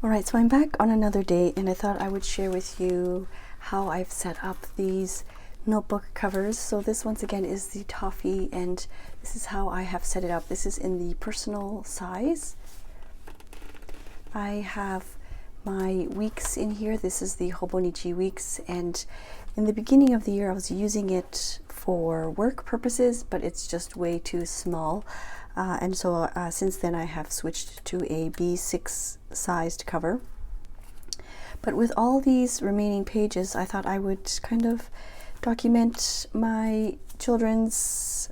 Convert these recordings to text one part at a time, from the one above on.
Alright, so I'm back on another day, and I thought I would share with you how I've set up these notebook covers. So this once again is the toffee, and this is how I have set it up. This is in the personal size. I have my weeks in here. This is the Hobonichi weeks, and in the beginning of the year I was using it for work purposes, but it's just way too small. And so since then I have switched to a B6 sized cover. But with all these remaining pages, I thought I would kind of document my children's,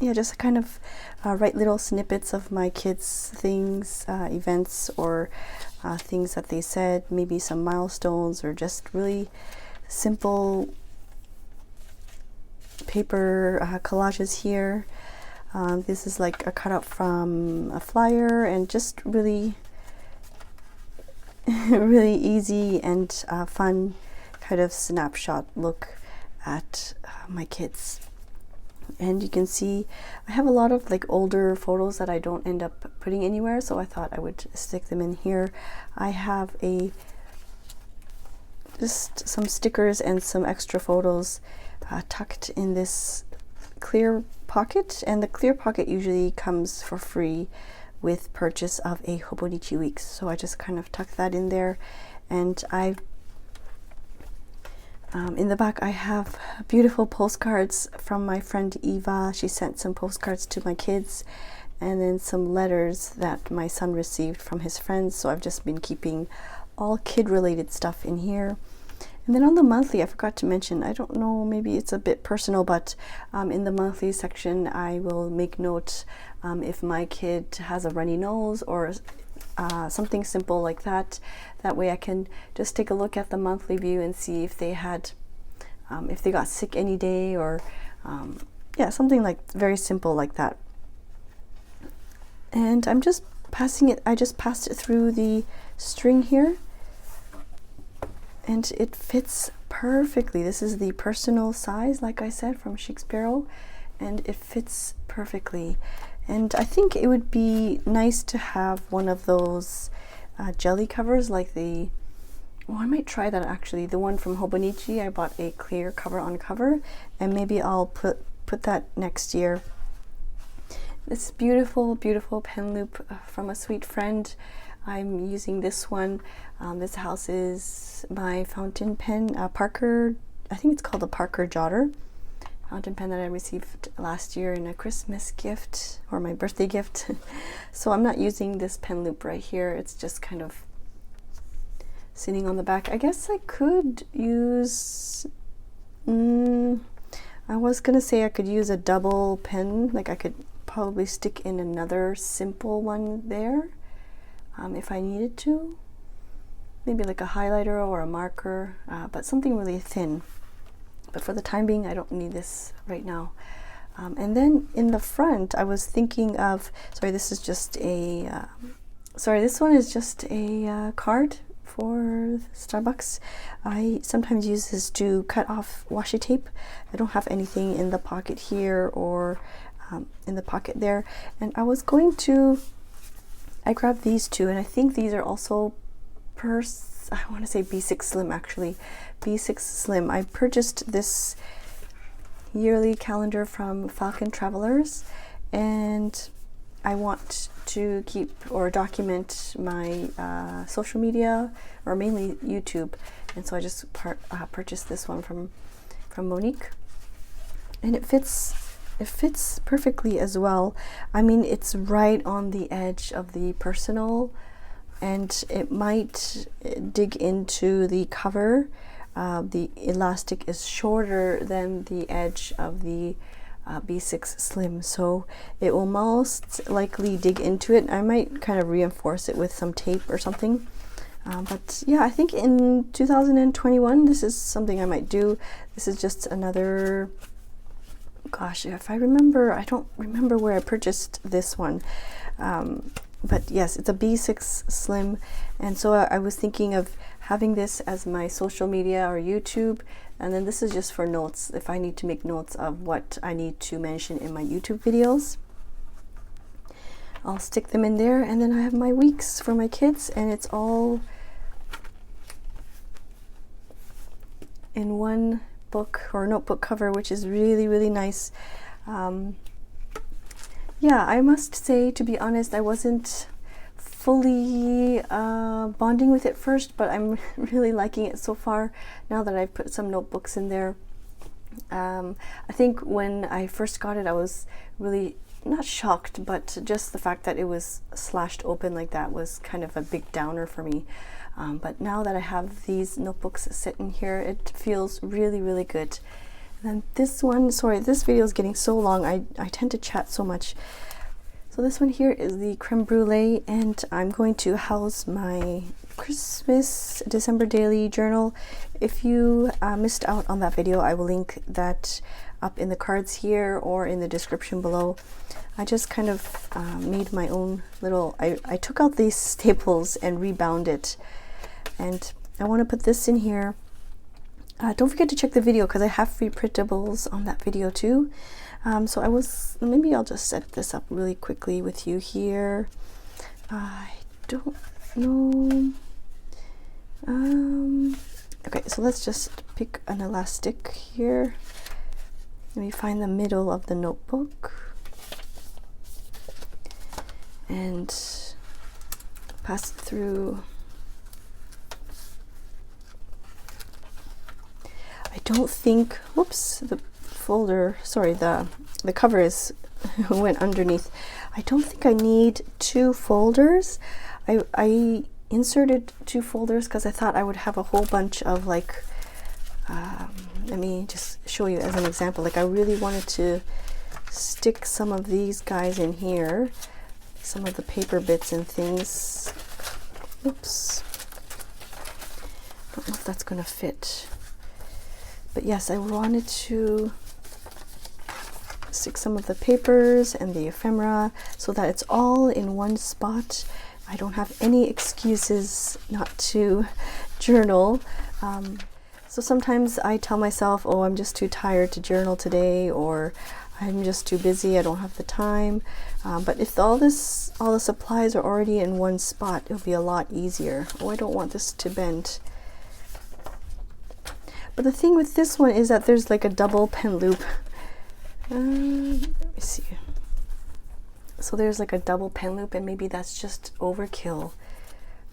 just kind of write little snippets of my kids' things, events, or things that they said, maybe some milestones, or just really simple paper collages here. This is like a cutout from a flyer, and just really really easy and fun kind of snapshot look at my kids. And you can see I have a lot of like older photos that I don't end up putting anywhere, so I thought I would stick them in here. I have just some stickers and some extra photos tucked in this clear pocket, and the clear pocket usually comes for free with purchase of a Hobonichi weeks, so I just kind of tuck that in there. And I in the back I have beautiful postcards from my friend Eva. She sent some postcards to my kids, and then some letters that my son received from his friends, so I've just been keeping all kid related stuff in here. And then on the monthly, I forgot to mention, I don't know, maybe it's a bit personal, but in the monthly section, I will make note if my kid has a runny nose or something simple like that. That way I can just take a look at the monthly view and see if they had, if they got sick any day, or something like very simple like that. And I'm just passing it, I just passed it through the string here, and it fits perfectly. This is the personal size, like I said, from Chic Sparrow, and it fits perfectly. And I think it would be nice to have one of those jelly covers, like I might try that actually. The one from Hobonichi, I bought a clear cover on cover, and maybe I'll put that next year. This beautiful, beautiful pen loop from a sweet friend. I'm using this one. This house is my fountain pen, Parker, I think it's called a Parker Jotter fountain pen that I received last year in a Christmas gift, or my birthday gift. So I'm not using this pen loop right here. It's just kind of sitting on the back. I guess I could use, I was gonna say I could use a double pen, like I could probably stick in another simple one there. If I needed to, maybe like a highlighter or a marker, but something really thin. But for the time being, I don't need this right now. And then in the front, I was thinking of, sorry, this is just a, this one is just a card for Starbucks. I sometimes use this to cut off washi tape. I don't have anything in the pocket here or in the pocket there. And I was going to, I grabbed these two, and I think these are also I want to say B6 Slim actually. B6 Slim. I purchased this yearly calendar from Falcon Travelers, and I want to keep or document my social media, or mainly YouTube, and so I just purchased this one from Monique, and it fits perfectly as well. I mean, it's right on the edge of the personal, and it might dig into the cover. The elastic is shorter than the edge of the B6 Slim, so it will most likely dig into it. I might kind of reinforce it with some tape or something. But yeah, I think in 2021, this is something I might do. This is just another, gosh, if I remember, I don't remember where I purchased this one. But yes, it's a B6 Slim, and so I was thinking of having this as my social media or YouTube, and then this is just for notes, if I need to make notes of what I need to mention in my YouTube videos. I'll stick them in there, and then I have my weeks for my kids, and it's all in one book or notebook cover, which is really, really nice. Yeah, I must say, to be honest, I wasn't fully bonding with it first, but I'm really liking it so far now that I've put some notebooks in there. I think when I first got it, I was really not shocked, but just the fact that it was slashed open like that was kind of a big downer for me. But now that I have these notebooks sitting here, it feels really, really good. And this one, sorry, this video is getting so long. I tend to chat so much. So this one here is the creme brulee, and I'm going to house my Christmas December daily journal. If you missed out on that video, I will link that up in the cards here or in the description below. I just kind of made my own little, I took out these staples and rebound it, and I want to put this in here. Don't forget to check the video because I have free printables on that video too. So maybe I'll just set this up really quickly with you here. I don't know. Okay, so let's just pick an elastic here. Let me find the middle of the notebook and pass it through. I don't think, whoops, the folder, sorry, the cover is went underneath. I don't think I need two folders. I inserted two folders because I thought I would have a whole bunch of like, let me just show you as an example. Like I really wanted to stick some of these guys in here, some of the paper bits and things. Oops. I don't know if that's going to fit. But yes, I wanted to stick some of the papers and the ephemera so that it's all in one spot. I don't have any excuses not to journal. So sometimes I tell myself, oh, I'm just too tired to journal today, or I'm just too busy, I don't have the time. But if all the supplies are already in one spot, it'll be a lot easier. Oh, I don't want this to bend. But the thing with this one is that there's like a double pen loop. Let me see. So there's like a double pen loop, and maybe that's just overkill,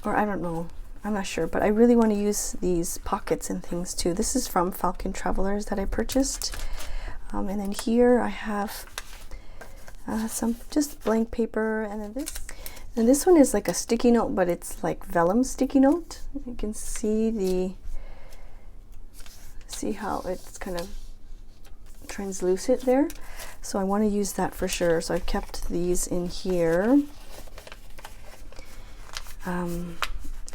or I don't know, I'm not sure. But I really want to use these pockets and things too. This is from Falcon Travelers that I purchased, and then here I have some just blank paper, and then this one is like a sticky note, but it's like vellum sticky note. You can see how it's kind of translucent there, so I want to use that for sure. So I've kept these in here, and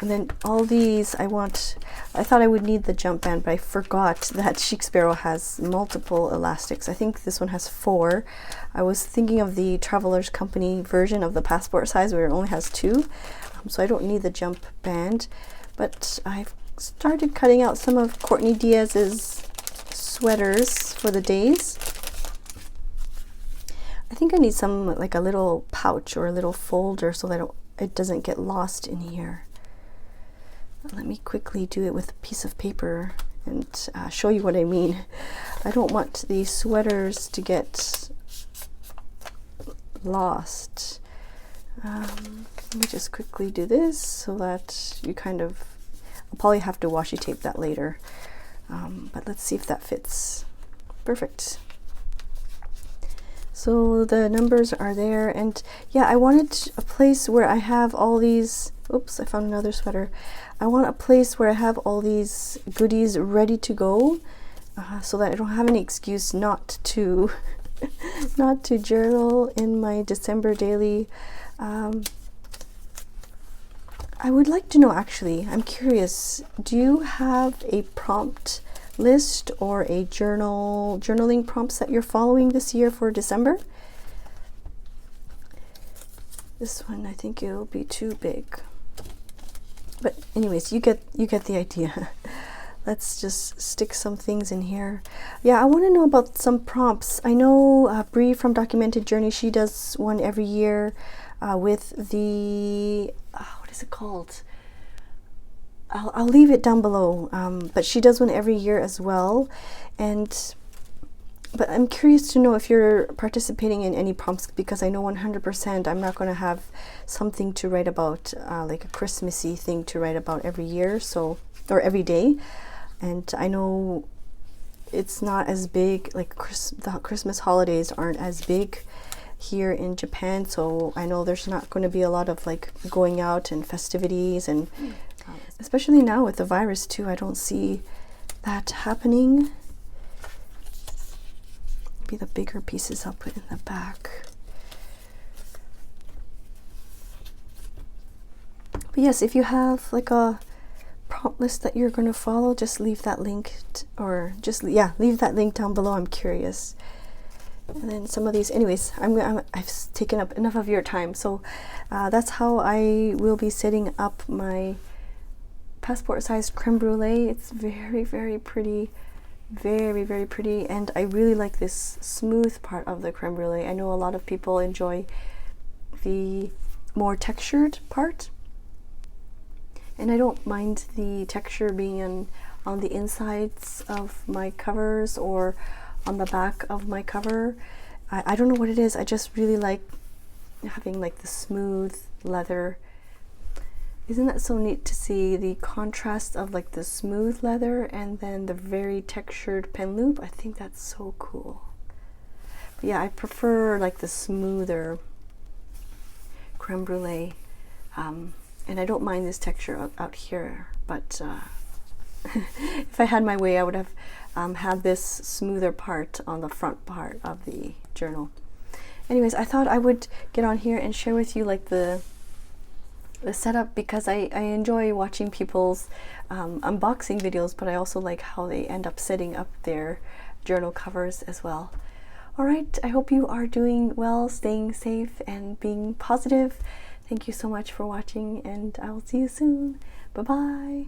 then all these I thought I would need the jump band, but I forgot that Chic Sparrow has multiple elastics. I think this one has 4. I was thinking of the Travelers Company version of the passport size where it only has 2, so I don't need the jump band. But I've started cutting out some of Courtney Diaz's sweaters for the days. I think I need some, like a little pouch or a little folder so that it doesn't get lost in here. Let me quickly do it with a piece of paper and show you what I mean. I don't want these sweaters to get lost. Let me just quickly do this so that you kind of, I'll probably have to washi tape that later. But let's see if that fits. Perfect. So the numbers are there, and yeah, I wanted a place where I have all these, oops, I found another sweater. I want a place where I have all these goodies ready to go, so that I don't have any excuse not to not to journal in my December daily. I would like to know, actually, I'm curious, do you have a prompt list or a journaling prompts that you're following this year for December? This one, I think it'll be too big. But anyways, you get the idea. Let's just stick some things in here. Yeah, I want to know about some prompts. I know Brie from Documented Journey, she does one every year. with the, what is it called? I'll leave it down below, but she does one every year as well. But I'm curious to know if you're participating in any prompts, because I know 100% I'm not going to have something to write about, like a Christmassy thing to write about every year, or every day. And I know it's not as big, like the Christmas holidays aren't as big here in Japan, so I know there's not going to be a lot of like going out and festivities, and especially now with the virus too, I don't see that happening. Maybe the bigger pieces I'll put in the back. But yes, if you have like a prompt list that you're going to follow, just leave that link, leave that link down below. I'm curious. And then some of these, anyways, I've taken up enough of your time, so that's how I will be setting up my passport size creme brulee. It's very, very pretty, very, very pretty, and I really like this smooth part of the creme brulee. I know a lot of people enjoy the more textured part, and I don't mind the texture being on the insides of my covers or on the back of my cover. I don't know what it is, I just really like having like the smooth leather. Isn't that so neat to see the contrast of like the smooth leather and then the very textured pen loop? I think that's so cool. But yeah, I prefer like the smoother creme brulee, and I don't mind this texture out here, but if I had my way, I would have had this smoother part on the front part of the journal. Anyways, I thought I would get on here and share with you like the setup, because I enjoy watching people's unboxing videos, but I also like how they end up setting up their journal covers as well. Alright, I hope you are doing well, staying safe, and being positive. Thank you so much for watching, and I will see you soon. Bye bye.